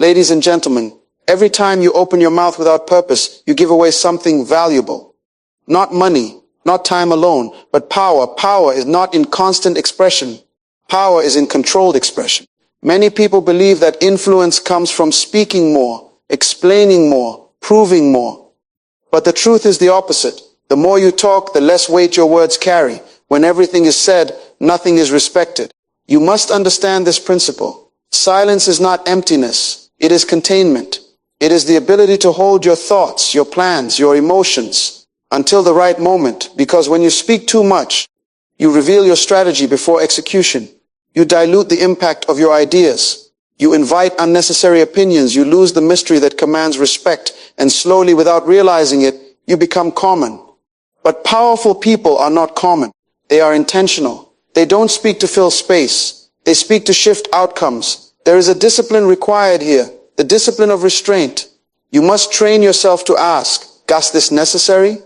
Ladies and gentlemen, every time you open your mouth without purpose, you give away something valuable. Not money, not time alone, but power. Power is not in constant expression. Power is in controlled expression. Many people believe that influence comes from speaking more, explaining more, proving more. But the truth is the opposite. The more you talk, the less weight your words carry. When everything is said, nothing is respected. You must understand this principle. Silence is not emptiness. It is containment. It is the ability to hold your thoughts, your plans, your emotions until the right moment. Because when you speak too much, you reveal your strategy before execution. You dilute the impact of your ideas. You invite unnecessary opinions. You lose the mystery that commands respect. And slowly, without realizing it, you become common. But powerful people are not common. They are intentional. They don't speak to fill space. They speak to shift outcomes. There is a discipline required here, the discipline of restraint. You must train yourself to ask, is this necessary?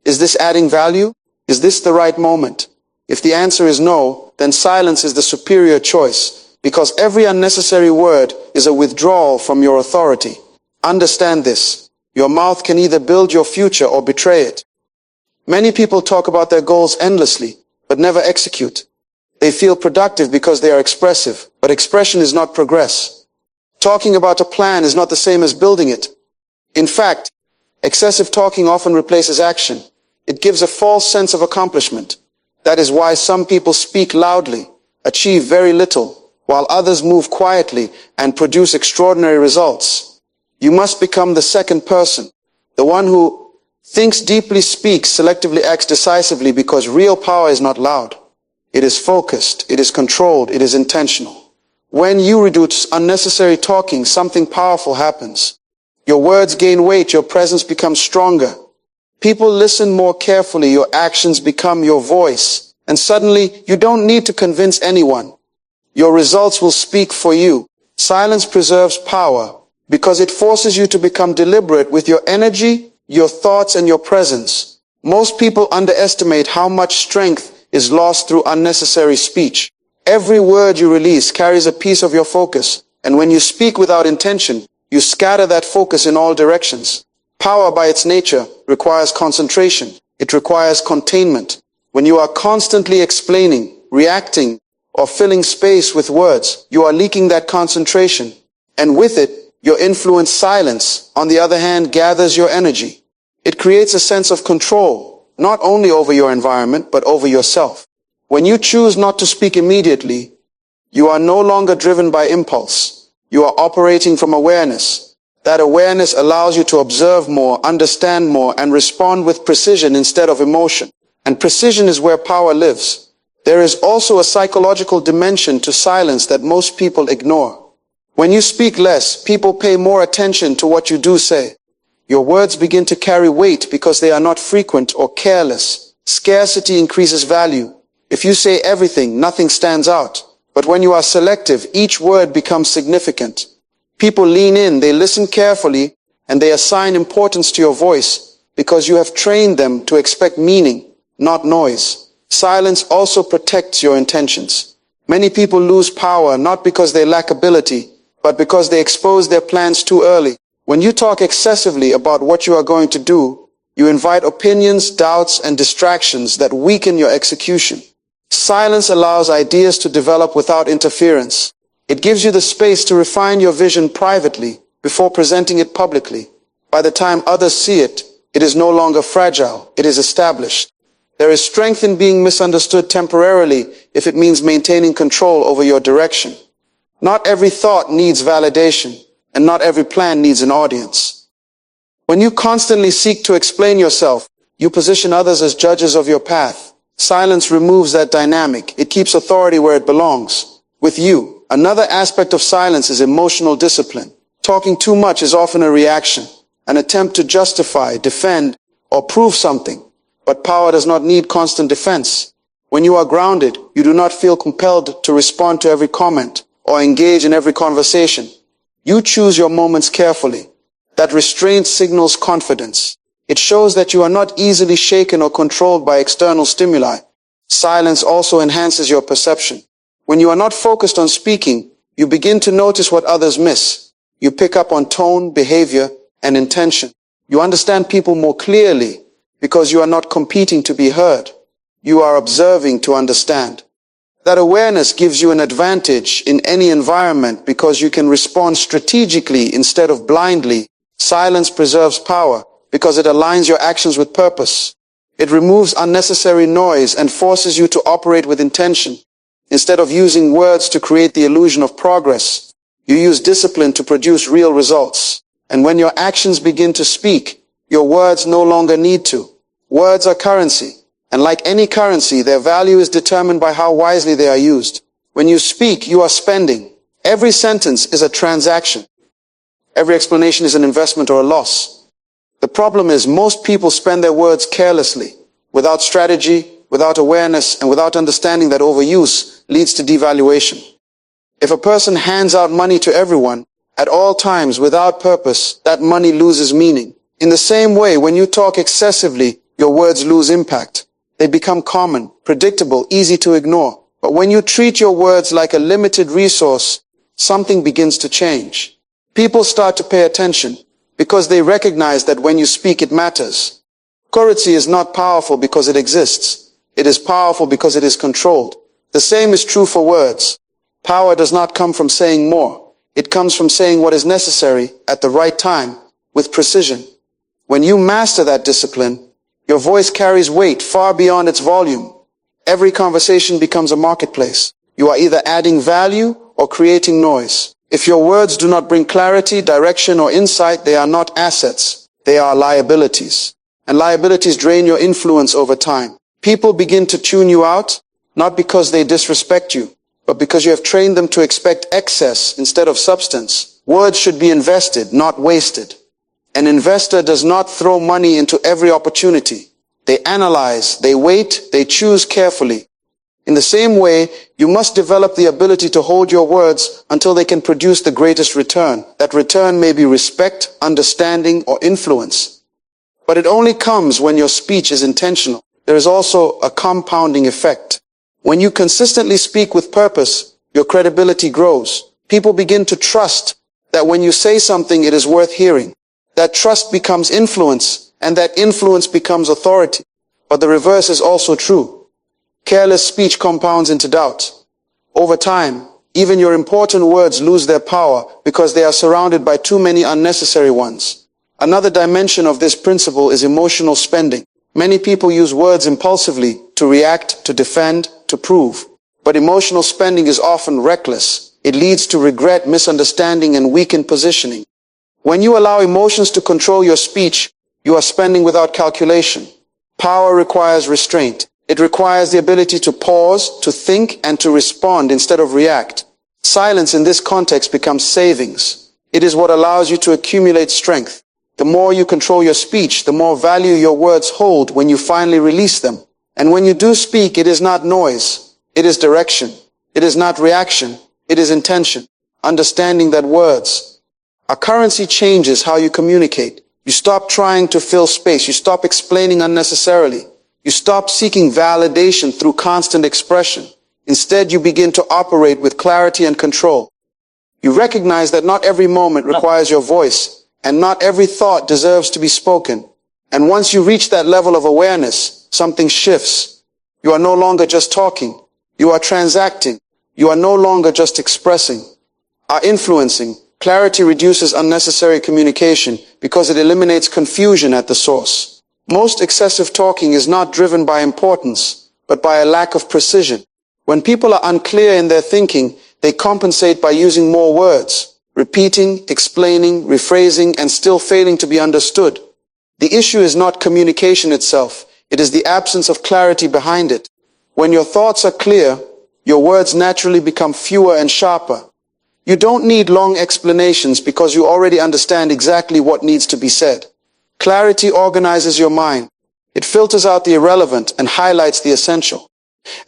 Is this adding value? Is this the right moment? If the answer is no, then silence is the superior choice, because every unnecessary word is a withdrawal from your authority. Understand this. Your mouth can either build your future or betray it. Many people talk about their goals endlessly, but never execute. They feel productive because they are expressive, but expression is not progress. Talking about a plan is not the same as building it. In fact, excessive talking often replaces action. It gives a false sense of accomplishment. That is why some people speak loudly, achieve very little, while others move quietly and produce extraordinary results. You must become the second person, the one who thinks deeply, speaks selectively, acts decisively, because real power is not loud. It is focused, it is controlled, it is intentional. When you reduce unnecessary talking, something powerful happens. Your words gain weight, your presence becomes stronger. People listen more carefully, your actions become your voice, and suddenly you don't need to convince anyone. Your results will speak for you. Silence preserves power because it forces you to become deliberate with your energy, your thoughts, and your presence. Most people underestimate how much strength is lost through unnecessary speech. Every word you release carries a piece of your focus, and when you speak without intention, you scatter that focus in all directions. Power by its nature requires concentration. It requires containment. When you are constantly explaining, reacting, or filling space with words, you are leaking that concentration. And with it, your influence. Silence, on the other hand, gathers your energy. It creates a sense of control, not only over your environment, but over yourself. When you choose not to speak immediately, you are no longer driven by impulse. You are operating from awareness. That awareness allows you to observe more, understand more, and respond with precision instead of emotion. And precision is where power lives. There is also a psychological dimension to silence that most people ignore. When you speak less, people pay more attention to what you do say. Your words begin to carry weight because they are not frequent or careless. Scarcity increases value. If you say everything, nothing stands out. But when you are selective, each word becomes significant. People lean in, they listen carefully, and they assign importance to your voice because you have trained them to expect meaning, not noise. Silence also protects your intentions. Many people lose power not because they lack ability, but because they expose their plans too early. When you talk excessively about what you are going to do, you invite opinions, doubts, and distractions that weaken your execution. Silence allows ideas to develop without interference. It gives you the space to refine your vision privately before presenting it publicly. By the time others see it, it is no longer fragile, it is established. There is strength in being misunderstood temporarily if it means maintaining control over your direction. Not every thought needs validation, and not every plan needs an audience. When you constantly seek to explain yourself, you position others as judges of your path. Silence removes that dynamic. It keeps authority where it belongs, with you. Another aspect of silence is emotional discipline. Talking too much is often a reaction, an attempt to justify, defend, or prove something. But power does not need constant defense. When you are grounded, you do not feel compelled to respond to every comment or engage in every conversation. You choose your moments carefully. That restraint signals confidence. It shows that you are not easily shaken or controlled by external stimuli. Silence also enhances your perception. When you are not focused on speaking, you begin to notice what others miss. You pick up on tone, behavior, and intention. You understand people more clearly because you are not competing to be heard. You are observing to understand. That awareness gives you an advantage in any environment because you can respond strategically instead of blindly. Silence preserves power because it aligns your actions with purpose. It removes unnecessary noise and forces you to operate with intention. Instead of using words to create the illusion of progress, you use discipline to produce real results. And when your actions begin to speak, your words no longer need to. Words are currency, and like any currency, their value is determined by how wisely they are used. When you speak, you are spending. Every sentence is a transaction. Every explanation is an investment or a loss. The problem is most people spend their words carelessly, without strategy, without awareness, and without understanding that overuse leads to devaluation. If a person hands out money to everyone, at all times without purpose, that money loses meaning. In the same way, when you talk excessively, your words lose impact. They become common, predictable, easy to ignore. But when you treat your words like a limited resource, something begins to change. People start to pay attention because they recognize that when you speak, it matters. Currency is not powerful because it exists. It is powerful because it is controlled. The same is true for words. Power does not come from saying more. It comes from saying what is necessary at the right time with precision. When you master that discipline, your voice carries weight far beyond its volume. Every conversation becomes a marketplace. You are either adding value or creating noise. If your words do not bring clarity, direction, or insight, they are not assets. They are liabilities. And liabilities drain your influence over time. People begin to tune you out, not because they disrespect you, but because you have trained them to expect excess instead of substance. Words should be invested, not wasted. An investor does not throw money into every opportunity. They analyze, they wait, they choose carefully. In the same way, you must develop the ability to hold your words until they can produce the greatest return. That return may be respect, understanding, or influence. But it only comes when your speech is intentional. There is also a compounding effect. When you consistently speak with purpose, your credibility grows. People begin to trust that when you say something, it is worth hearing. That trust becomes influence, and that influence becomes authority. But the reverse is also true. Careless speech compounds into doubt. Over time, even your important words lose their power because they are surrounded by too many unnecessary ones. Another dimension of this principle is emotional spending. Many people use words impulsively to react, to defend, to prove. But emotional spending is often reckless. It leads to regret, misunderstanding, and weakened positioning. When you allow emotions to control your speech, you are spending without calculation. Power requires restraint. It requires the ability to pause, to think, and to respond instead of react. Silence in this context becomes savings. It is what allows you to accumulate strength. The more you control your speech, the more value your words hold when you finally release them. And when you do speak, it is not noise. It is direction. It is not reaction. It is intention. Understanding that words. A currency changes how you communicate. You stop trying to fill space. You stop explaining unnecessarily. You stop seeking validation through constant expression. Instead, you begin to operate with clarity and control. You recognize that not every moment requires your voice, and not every thought deserves to be spoken. And once you reach that level of awareness, something shifts. You are no longer just talking. You are transacting. You are no longer just expressing, are influencing. Clarity reduces unnecessary communication because it eliminates confusion at the source. Most excessive talking is not driven by importance, but by a lack of precision. When people are unclear in their thinking, they compensate by using more words, repeating, explaining, rephrasing, and still failing to be understood. The issue is not communication itself. It is the absence of clarity behind it. When your thoughts are clear, your words naturally become fewer and sharper. You don't need long explanations because you already understand exactly what needs to be said. Clarity organizes your mind. It filters out the irrelevant and highlights the essential.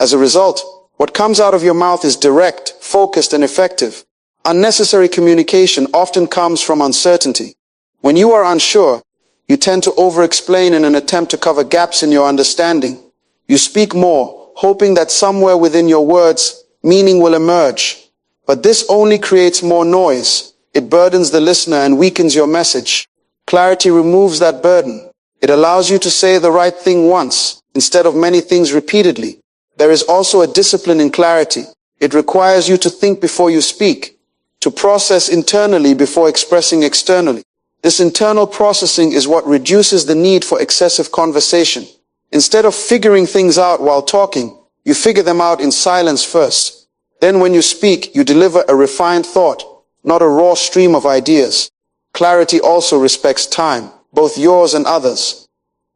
As a result, what comes out of your mouth is direct, focused, and effective. Unnecessary communication often comes from uncertainty. When you are unsure, you tend to over-explain in an attempt to cover gaps in your understanding. You speak more, hoping that somewhere within your words, meaning will emerge. But this only creates more noise. It burdens the listener and weakens your message. Clarity removes that burden. It allows you to say the right thing once, instead of many things repeatedly. There is also a discipline in clarity. It requires you to think before you speak, to process internally before expressing externally. This internal processing is what reduces the need for excessive conversation. Instead of figuring things out while talking, you figure them out in silence first. Then when you speak, you deliver a refined thought, not a raw stream of ideas. Clarity also respects time, both yours and others.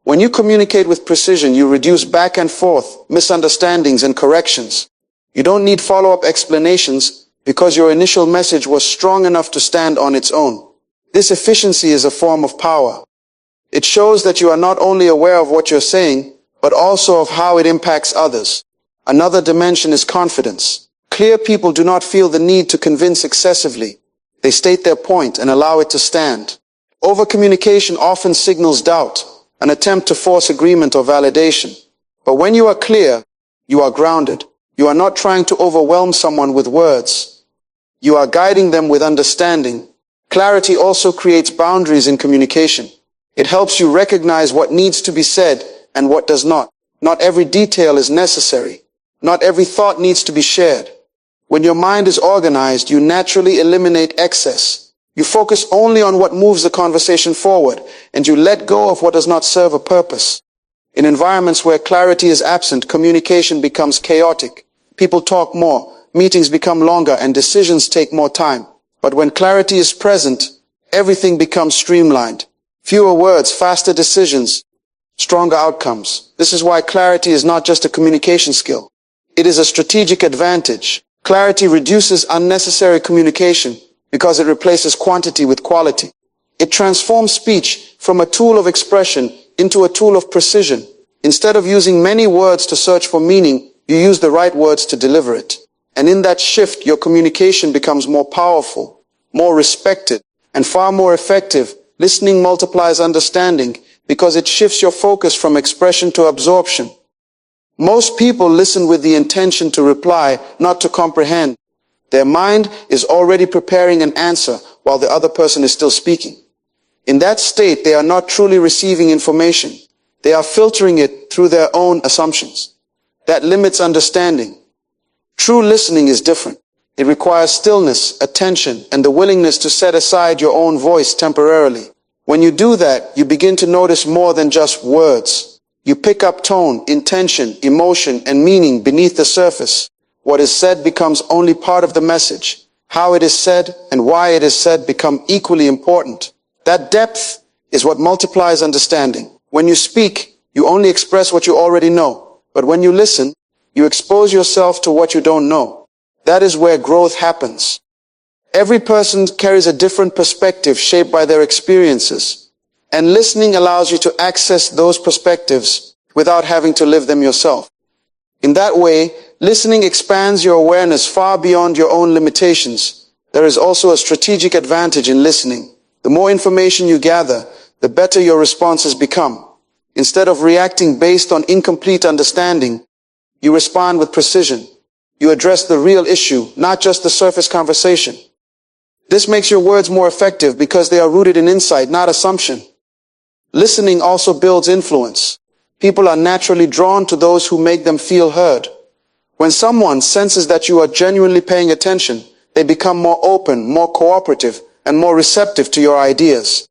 When you communicate with precision, you reduce back and forth, misunderstandings and corrections. You don't need follow-up explanations because your initial message was strong enough to stand on its own. This efficiency is a form of power. It shows that you are not only aware of what you're saying, but also of how it impacts others. Another dimension is confidence. Clear people do not feel the need to convince excessively. They state their point and allow it to stand. Over-communication often signals doubt, an attempt to force agreement or validation. But when you are clear, you are grounded. You are not trying to overwhelm someone with words. You are guiding them with understanding. Clarity also creates boundaries in communication. It helps you recognize what needs to be said and what does not. Not every detail is necessary. Not every thought needs to be shared. When your mind is organized, you naturally eliminate excess. You focus only on what moves the conversation forward, and you let go of what does not serve a purpose. In environments where clarity is absent, communication becomes chaotic. People talk more, meetings become longer, and decisions take more time. But when clarity is present, everything becomes streamlined. Fewer words, faster decisions, stronger outcomes. This is why clarity is not just a communication skill. It is a strategic advantage. Clarity reduces unnecessary communication because it replaces quantity with quality. It transforms speech from a tool of expression into a tool of precision. Instead of using many words to search for meaning, you use the right words to deliver it. And in that shift, your communication becomes more powerful, more respected, and far more effective. Listening multiplies understanding because it shifts your focus from expression to absorption. Most people listen with the intention to reply, not to comprehend. Their mind is already preparing an answer while the other person is still speaking. In that state, they are not truly receiving information. They are filtering it through their own assumptions. That limits understanding. True listening is different. It requires stillness, attention, and the willingness to set aside your own voice temporarily. When you do that, you begin to notice more than just words. You pick up tone, intention, emotion, and meaning beneath the surface. What is said becomes only part of the message. How it is said and why it is said become equally important. That depth is what multiplies understanding. When you speak, you only express what you already know. But when you listen, you expose yourself to what you don't know. That is where growth happens. Every person carries a different perspective shaped by their experiences. And listening allows you to access those perspectives without having to live them yourself. In that way, listening expands your awareness far beyond your own limitations. There is also a strategic advantage in listening. The more information you gather, the better your responses become. Instead of reacting based on incomplete understanding, you respond with precision. You address the real issue, not just the surface conversation. This makes your words more effective because they are rooted in insight, not assumption. Listening also builds influence. People are naturally drawn to those who make them feel heard. When someone senses that you are genuinely paying attention, they become more open, more cooperative, and more receptive to your ideas.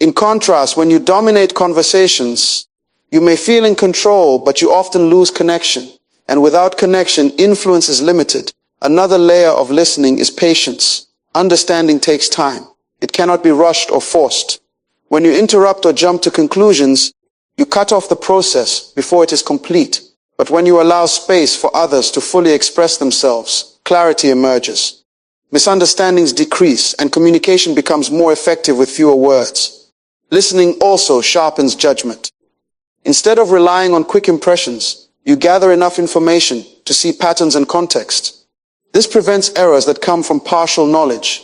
In contrast, when you dominate conversations, you may feel in control, but you often lose connection. And without connection, influence is limited. Another layer of listening is patience. Understanding takes time. It cannot be rushed or forced. When you interrupt or jump to conclusions, you cut off the process before it is complete. But when you allow space for others to fully express themselves, clarity emerges. Misunderstandings decrease and communication becomes more effective with fewer words. Listening also sharpens judgment. Instead of relying on quick impressions, you gather enough information to see patterns and context. This prevents errors that come from partial knowledge.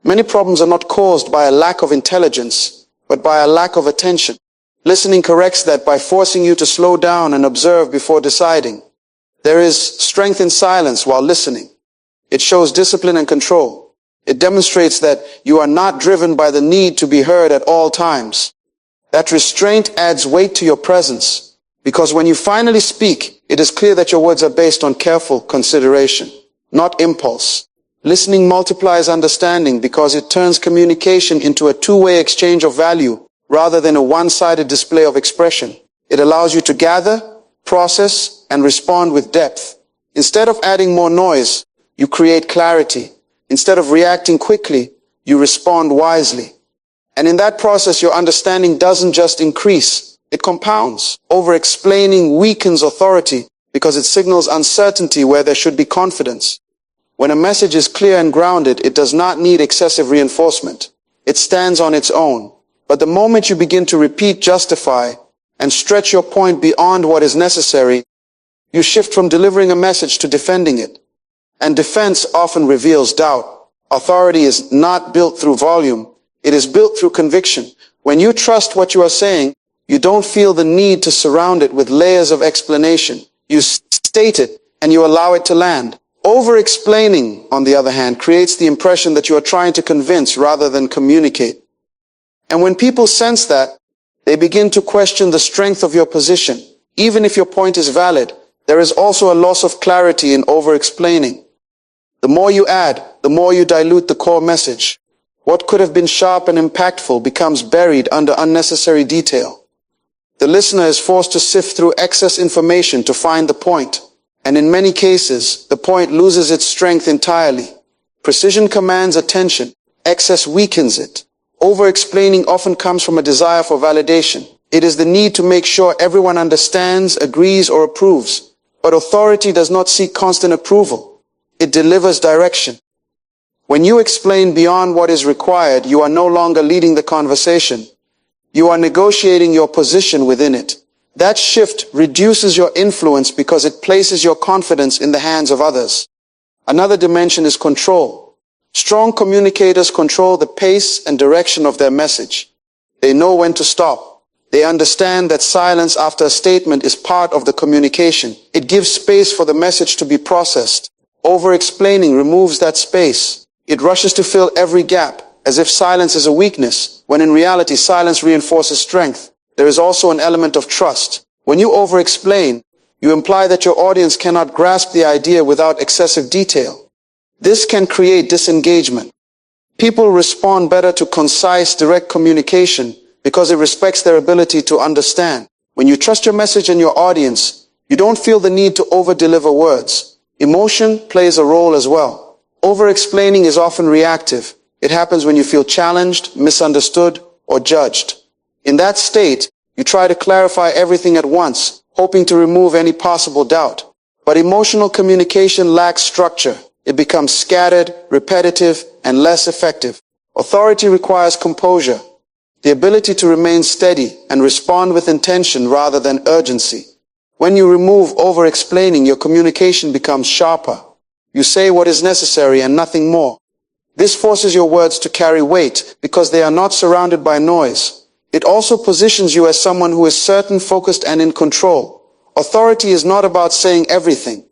Many problems are not caused by a lack of intelligence, but by a lack of attention. Listening corrects that by forcing you to slow down and observe before deciding. There is strength in silence while listening. It shows discipline and control. It demonstrates that you are not driven by the need to be heard at all times. That restraint adds weight to your presence, because when you finally speak, it is clear that your words are based on careful consideration, not impulse. Listening multiplies understanding because it turns communication into a two-way exchange of value rather than a one-sided display of expression. It allows you to gather, process, and respond with depth. Instead of adding more noise, you create clarity. Instead of reacting quickly, you respond wisely. And in that process, your understanding doesn't just increase, it compounds. Over-explaining weakens authority because it signals uncertainty where there should be confidence. When a message is clear and grounded, it does not need excessive reinforcement. It stands on its own. But the moment you begin to repeat, justify, and stretch your point beyond what is necessary, you shift from delivering a message to defending it. And defense often reveals doubt. Authority is not built through volume. It is built through conviction. When you trust what you are saying, you don't feel the need to surround it with layers of explanation. You state it and you allow it to land. Over-explaining, on the other hand, creates the impression that you are trying to convince rather than communicate. And when people sense that, they begin to question the strength of your position. Even if your point is valid, there is also a loss of clarity in over-explaining. The more you add, the more you dilute the core message. What could have been sharp and impactful becomes buried under unnecessary detail. The listener is forced to sift through excess information to find the point. And in many cases, the point loses its strength entirely. Precision commands attention. Excess weakens it. Over-explaining often comes from a desire for validation. It is the need to make sure everyone understands, agrees, or approves. But authority does not seek constant approval. It delivers direction. When you explain beyond what is required, you are no longer leading the conversation. You are negotiating your position within it. That shift reduces your influence because it places your confidence in the hands of others. Another dimension is control. Strong communicators control the pace and direction of their message. They know when to stop. They understand that silence after a statement is part of the communication. It gives space for the message to be processed. Over-explaining removes that space. It rushes to fill every gap, as if silence is a weakness, when in reality silence reinforces strength. There is also an element of trust. When you over-explain, you imply that your audience cannot grasp the idea without excessive detail. This can create disengagement. People respond better to concise, direct communication because it respects their ability to understand. When you trust your message and your audience, you don't feel the need to over-deliver words. Emotion plays a role as well. Over-explaining is often reactive. It happens when you feel challenged, misunderstood, or judged. In that state, you try to clarify everything at once, hoping to remove any possible doubt. But emotional communication lacks structure. It becomes scattered, repetitive, and less effective. Authority requires composure, the ability to remain steady and respond with intention rather than urgency. When you remove over-explaining, your communication becomes sharper. You say what is necessary and nothing more. This forces your words to carry weight because they are not surrounded by noise. It also positions you as someone who is certain, focused, and in control. Authority is not about saying everything.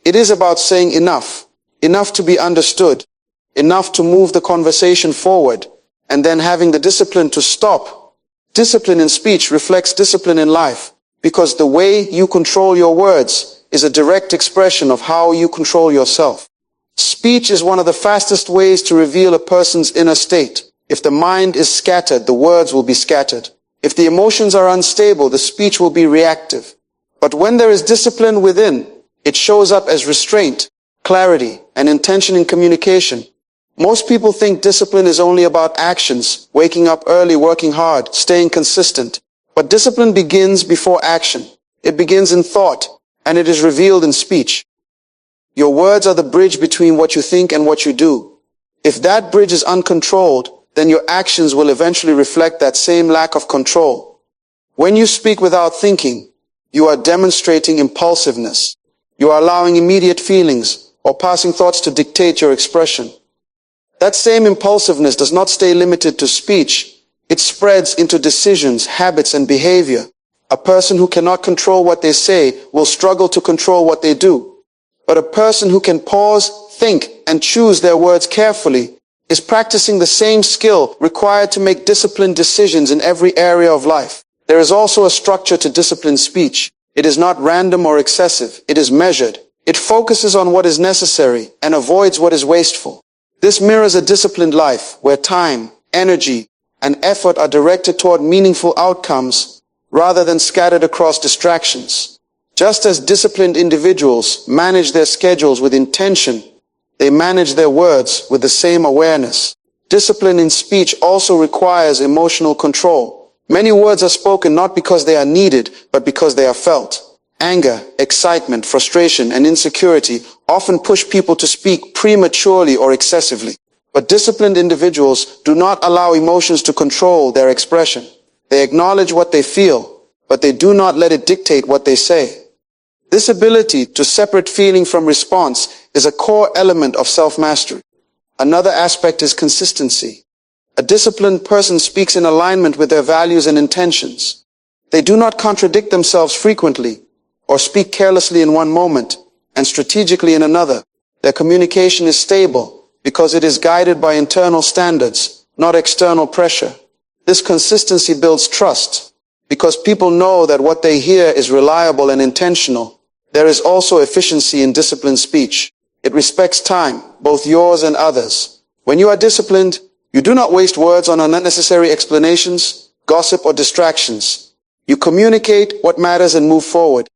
It is about saying enough. Enough to be understood. Enough to move the conversation forward. And then having the discipline to stop. Discipline in speech reflects discipline in life, because the way you control your words is a direct expression of how you control yourself. Speech is one of the fastest ways to reveal a person's inner state. If the mind is scattered, the words will be scattered. If the emotions are unstable, the speech will be reactive. But when there is discipline within, it shows up as restraint, clarity, and intention in communication. Most people think discipline is only about actions, waking up early, working hard, staying consistent. But discipline begins before action. It begins in thought, and it is revealed in speech. Your words are the bridge between what you think and what you do. If that bridge is uncontrolled, then your actions will eventually reflect that same lack of control. When you speak without thinking, you are demonstrating impulsiveness. You are allowing immediate feelings or passing thoughts to dictate your expression. That same impulsiveness does not stay limited to speech. It spreads into decisions, habits, and behavior. A person who cannot control what they say will struggle to control what they do. But a person who can pause, think, and choose their words carefully is practicing the same skill required to make disciplined decisions in every area of life. There is also a structure to disciplined speech. It is not random or excessive. It is measured. It focuses on what is necessary and avoids what is wasteful. This mirrors a disciplined life where time, energy, and effort are directed toward meaningful outcomes rather than scattered across distractions. Just as disciplined individuals manage their schedules with intention, they manage their words with the same awareness. Discipline in speech also requires emotional control. Many words are spoken not because they are needed, but because they are felt. Anger, excitement, frustration, and insecurity often push people to speak prematurely or excessively. But disciplined individuals do not allow emotions to control their expression. They acknowledge what they feel, but they do not let it dictate what they say. This ability to separate feeling from response is a core element of self-mastery. Another aspect is consistency. A disciplined person speaks in alignment with their values and intentions. They do not contradict themselves frequently or speak carelessly in one moment and strategically in another. Their communication is stable because it is guided by internal standards, not external pressure. This consistency builds trust because people know that what they hear is reliable and intentional. There is also efficiency in disciplined speech. It respects time, both yours and others. When you are disciplined, you do not waste words on unnecessary explanations, gossip, or distractions. You communicate what matters and move forward.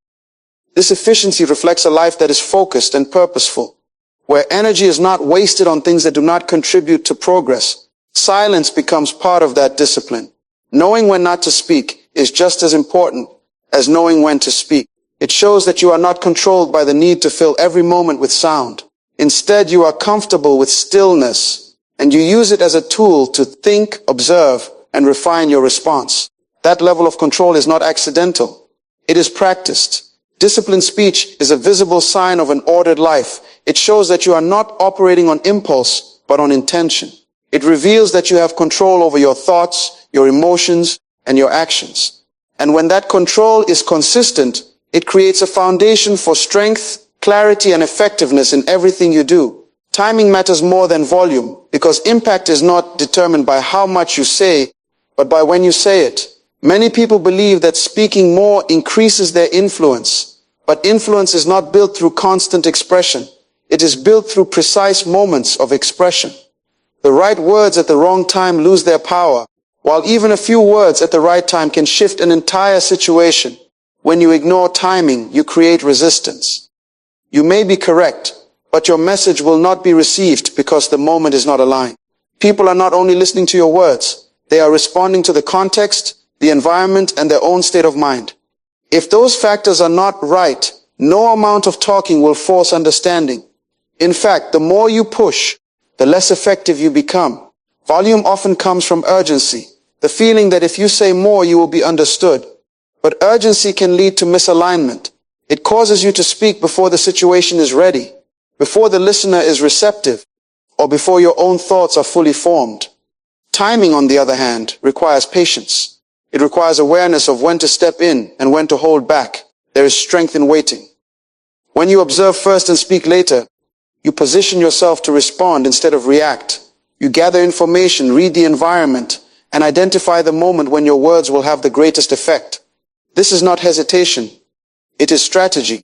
This efficiency reflects a life that is focused and purposeful, where energy is not wasted on things that do not contribute to progress. Silence becomes part of that discipline. Knowing when not to speak is just as important as knowing when to speak. It shows that you are not controlled by the need to fill every moment with sound. Instead, you are comfortable with stillness, and you use it as a tool to think, observe, and refine your response. That level of control is not accidental. It is practiced. Disciplined speech is a visible sign of an ordered life. It shows that you are not operating on impulse, but on intention. It reveals that you have control over your thoughts, your emotions, and your actions. And when that control is consistent, it creates a foundation for strength, clarity, and effectiveness in everything you do. Timing matters more than volume because impact is not determined by how much you say, but by when you say it. Many people believe that speaking more increases their influence, but influence is not built through constant expression. It is built through precise moments of expression. The right words at the wrong time lose their power, while even a few words at the right time can shift an entire situation. When you ignore timing, you create resistance. You may be correct, but your message will not be received because the moment is not aligned. People are not only listening to your words, they are responding to the context, the environment, and their own state of mind. If those factors are not right, no amount of talking will force understanding. In fact, the more you push, the less effective you become. Volume often comes from urgency, the feeling that if you say more, you will be understood. But urgency can lead to misalignment. It causes you to speak before the situation is ready, before the listener is receptive, or before your own thoughts are fully formed. Timing, on the other hand, requires patience. It requires awareness of when to step in and when to hold back. There is strength in waiting. When you observe first and speak later, you position yourself to respond instead of react. You gather information, read the environment, and identify the moment when your words will have the greatest effect. This is not hesitation. It is strategy.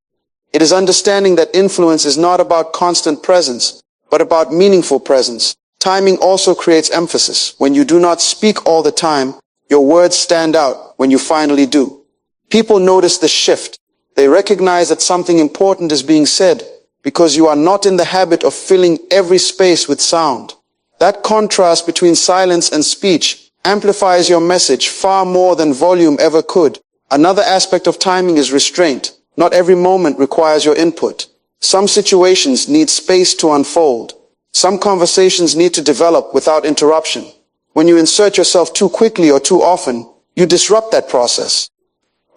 It is understanding that influence is not about constant presence, but about meaningful presence. Timing also creates emphasis. When you do not speak all the time, your words stand out when you finally do. People notice the shift. They recognize that something important is being said because you are not in the habit of filling every space with sound. That contrast between silence and speech amplifies your message far more than volume ever could. Another aspect of timing is restraint. Not every moment requires your input. Some situations need space to unfold. Some conversations need to develop without interruption. When you insert yourself too quickly or too often, you disrupt that process.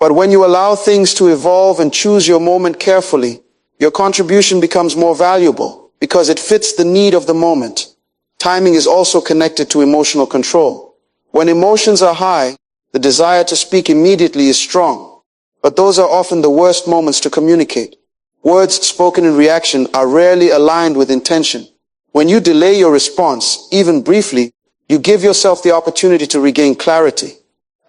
But when you allow things to evolve and choose your moment carefully, your contribution becomes more valuable because it fits the need of the moment. Timing is also connected to emotional control. When emotions are high, the desire to speak immediately is strong, but those are often the worst moments to communicate. Words spoken in reaction are rarely aligned with intention. When you delay your response, even briefly, you give yourself the opportunity to regain clarity.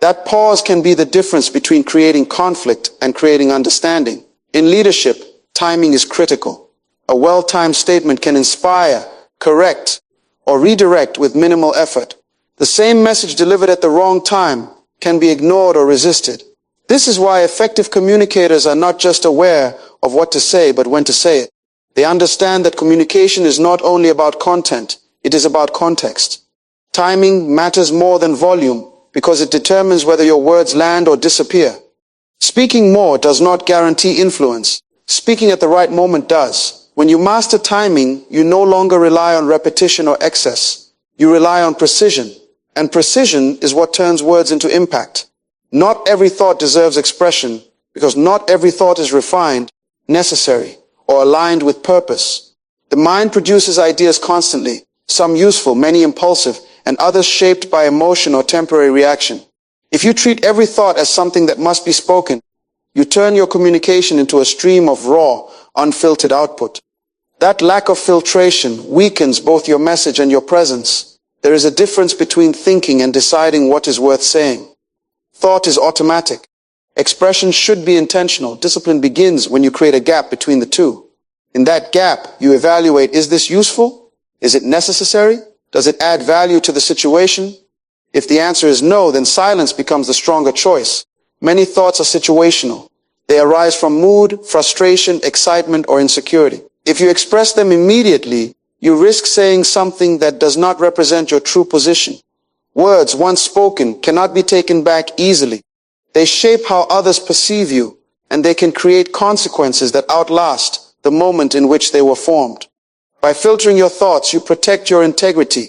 That pause can be the difference between creating conflict and creating understanding. In leadership, timing is critical. A well-timed statement can inspire, correct, or redirect with minimal effort. The same message delivered at the wrong time can be ignored or resisted. This is why effective communicators are not just aware of what to say, but when to say it. They understand that communication is not only about content, it is about context. Timing matters more than volume because it determines whether your words land or disappear. Speaking more does not guarantee influence. Speaking at the right moment does. When you master timing, you no longer rely on repetition or excess. You rely on precision. And precision is what turns words into impact. Not every thought deserves expression because not every thought is refined, necessary, or aligned with purpose. The mind produces ideas constantly, some useful, many impulsive, and others shaped by emotion or temporary reaction. If you treat every thought as something that must be spoken, you turn your communication into a stream of raw, unfiltered output. That lack of filtration weakens both your message and your presence. There is a difference between thinking and deciding what is worth saying. Thought is automatic. Expression should be intentional. Discipline begins when you create a gap between the two. In that gap, you evaluate, is this useful? Is it necessary? Does it add value to the situation? If the answer is no, then silence becomes the stronger choice. Many thoughts are situational. They arise from mood, frustration, excitement, or insecurity. If you express them immediately, you risk saying something that does not represent your true position. Words once spoken cannot be taken back easily. They shape how others perceive you, and they can create consequences that outlast the moment in which they were formed. By filtering your thoughts, you protect your integrity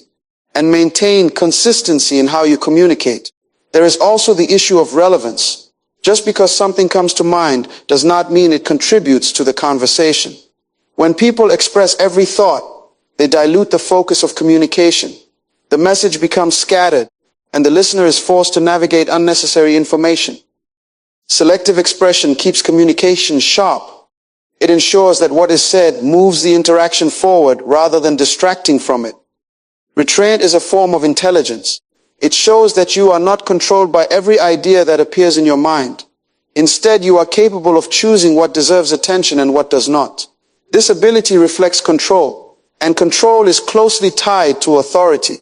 and maintain consistency in how you communicate. There is also the issue of relevance. Just because something comes to mind does not mean it contributes to the conversation. When people express every thought, they dilute the focus of communication. The message becomes scattered, and the listener is forced to navigate unnecessary information. Selective expression keeps communication sharp. It ensures that what is said moves the interaction forward rather than distracting from it. Restraint is a form of intelligence. It shows that you are not controlled by every idea that appears in your mind. Instead, you are capable of choosing what deserves attention and what does not. This ability reflects control, and control is closely tied to authority.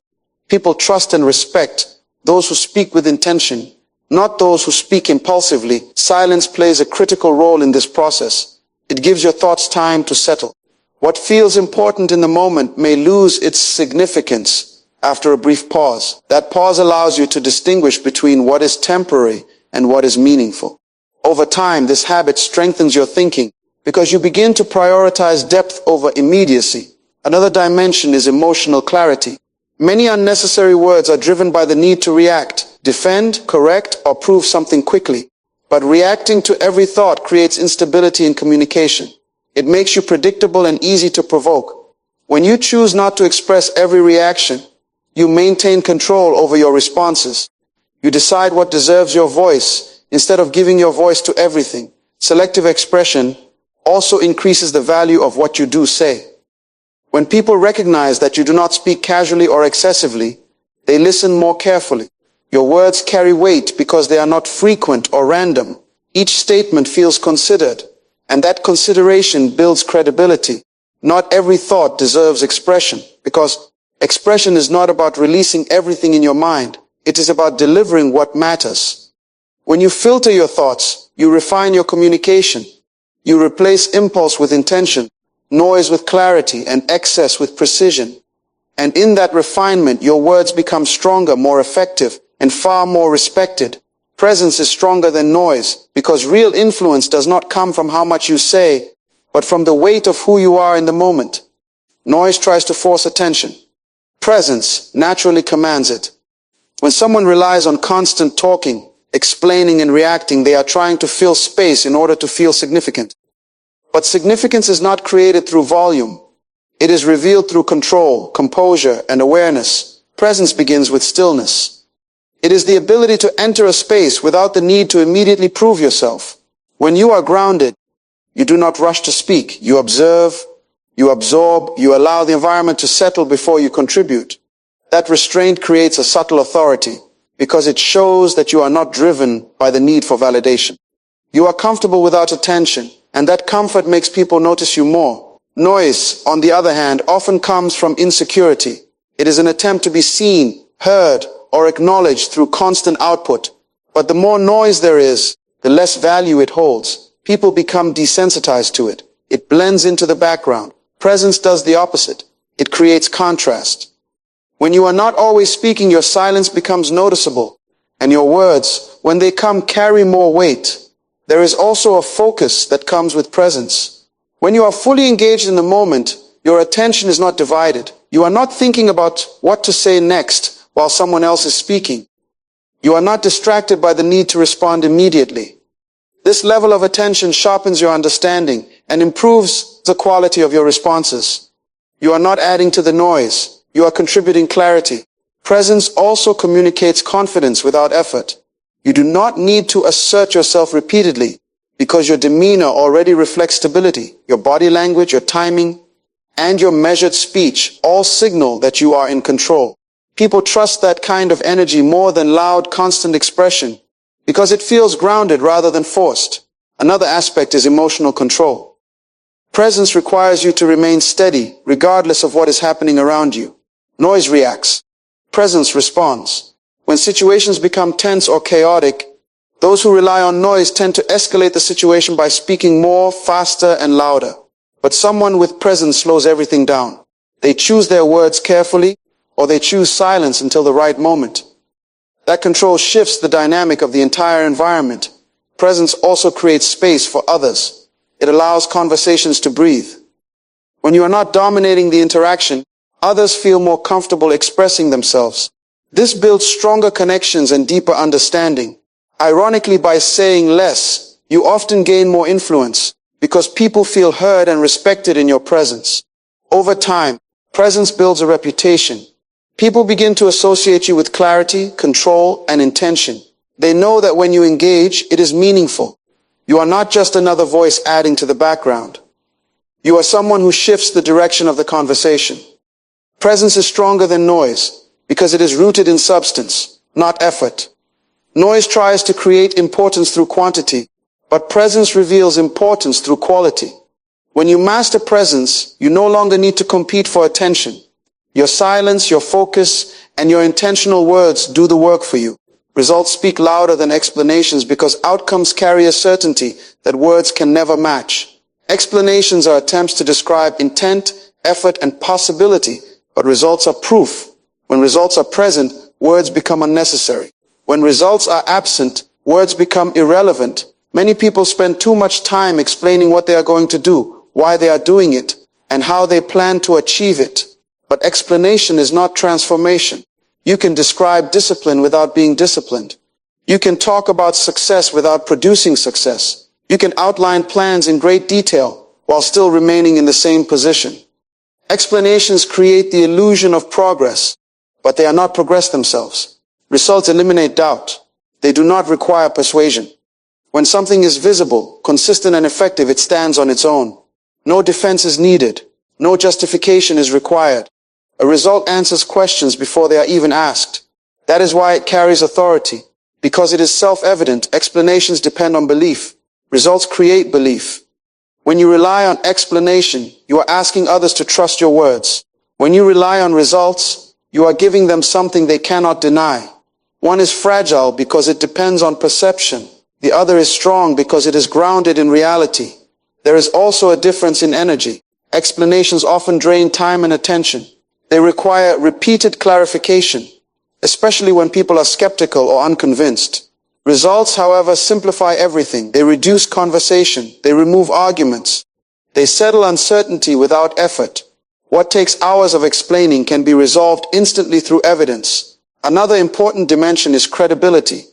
People trust and respect those who speak with intention, not those who speak impulsively. Silence plays a critical role in this process. It gives your thoughts time to settle. What feels important in the moment may lose its significance after a brief pause. That pause allows you to distinguish between what is temporary and what is meaningful. Over time, this habit strengthens your thinking because you begin to prioritize depth over immediacy. Another dimension is emotional clarity. Many unnecessary words are driven by the need to react, defend, correct, or prove something quickly. But reacting to every thought creates instability in communication. It makes you predictable and easy to provoke. When you choose not to express every reaction, you maintain control over your responses. You decide what deserves your voice instead of giving your voice to everything. Selective expression also increases the value of what you do say. When people recognize that you do not speak casually or excessively, they listen more carefully. Your words carry weight because they are not frequent or random. Each statement feels considered, and that consideration builds credibility. Not every thought deserves expression, because expression is not about releasing everything in your mind. It is about delivering what matters. When you filter your thoughts, you refine your communication. You replace impulse with intention, noise with clarity, and excess with precision. And in that refinement, your words become stronger, more effective, and far more respected. Presence is stronger than noise, because real influence does not come from how much you say, but from the weight of who you are in the moment. Noise tries to force attention. Presence naturally commands it. When someone relies on constant talking, explaining and reacting, they are trying to fill space in order to feel significant. But significance is not created through volume. It is revealed through control, composure, and awareness. Presence begins with stillness. It is the ability to enter a space without the need to immediately prove yourself. When you are grounded, you do not rush to speak. You observe, You absorb, you allow the environment to settle before you contribute. That restraint creates a subtle authority because it shows that you are not driven by the need for validation. You are comfortable without attention, and that comfort makes people notice you more. Noise, on the other hand, often comes from insecurity. It is an attempt to be seen, heard, or acknowledged through constant output. But the more noise there is, the less value it holds. People become desensitized to it. It blends into the background. Presence does the opposite. It creates contrast. When you are not always speaking, your silence becomes noticeable, and your words, when they come, carry more weight. There is also a focus that comes with presence. When you are fully engaged in the moment, your attention is not divided. You are not thinking about what to say next while someone else is speaking. You are not distracted by the need to respond immediately. This level of attention sharpens your understanding and improves the quality of your responses. You are not adding to the noise. You are contributing clarity. Presence also communicates confidence without effort. You do not need to assert yourself repeatedly because your demeanor already reflects stability. Your body language, your timing, and your measured speech all signal that you are in control. People trust that kind of energy more than loud, constant expression because it feels grounded rather than forced. Another aspect is emotional control. Presence requires you to remain steady regardless of what is happening around you. Noise reacts. Presence responds. When situations become tense or chaotic, those who rely on noise tend to escalate the situation by speaking more, faster, and louder. But someone with presence slows everything down. They choose their words carefully, or they choose silence until the right moment. That control shifts the dynamic of the entire environment. Presence also creates space for others. It allows conversations to breathe. When you are not dominating the interaction, others feel more comfortable expressing themselves. This builds stronger connections and deeper understanding. Ironically, by saying less, you often gain more influence because people feel heard and respected in your presence. Over time, presence builds a reputation. People begin to associate you with clarity, control, and intention. They know that when you engage, it is meaningful. You are not just another voice adding to the background. You are someone who shifts the direction of the conversation. Presence is stronger than noise because it is rooted in substance, not effort. Noise tries to create importance through quantity, but presence reveals importance through quality. When you master presence, you no longer need to compete for attention. Your silence, your focus, and your intentional words do the work for you. Results speak louder than explanations because outcomes carry a certainty that words can never match. Explanations are attempts to describe intent, effort, and possibility, but results are proof. When results are present, words become unnecessary. When results are absent, words become irrelevant. Many people spend too much time explaining what they are going to do, why they are doing it, and how they plan to achieve it. But explanation is not transformation. You can describe discipline without being disciplined. You can talk about success without producing success. You can outline plans in great detail while still remaining in the same position. Explanations create the illusion of progress, but they are not progress themselves. Results eliminate doubt. They do not require persuasion. When something is visible, consistent, and effective, it stands on its own. No defense is needed. No justification is required. A result answers questions before they are even asked. That is why it carries authority. Because it is self-evident, explanations depend on belief. Results create belief. When you rely on explanation, you are asking others to trust your words. When you rely on results, you are giving them something they cannot deny. One is fragile because it depends on perception. The other is strong because it is grounded in reality. There is also a difference in energy. Explanations often drain time and attention. They require repeated clarification, especially when people are skeptical or unconvinced. Results, however, simplify everything. They reduce conversation. They remove arguments. They settle uncertainty without effort. What takes hours of explaining can be resolved instantly through evidence. Another important dimension is credibility.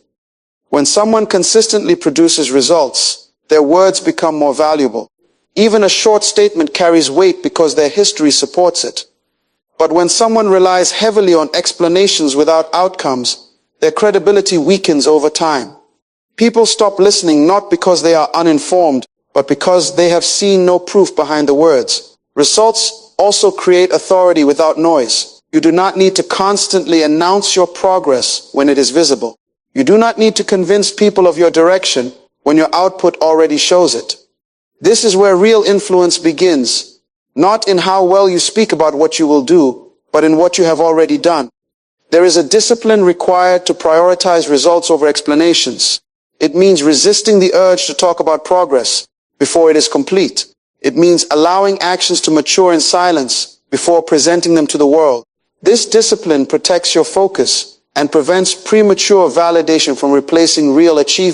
When someone consistently produces results, their words become more valuable. Even a short statement carries weight because their history supports it. But when someone relies heavily on explanations without outcomes, their credibility weakens over time. People stop listening not because they are uninformed, but because they have seen no proof behind the words. Results also create authority without noise. You do not need to constantly announce your progress when it is visible. You do not need to convince people of your direction when your output already shows it. This is where real influence begins, not in how well you speak about what you will do, but in what you have already done. There is a discipline required to prioritize results over explanations. It means resisting the urge to talk about progress before it is complete. It means allowing actions to mature in silence before presenting them to the world. This discipline protects your focus and prevents premature validation from replacing real achievement.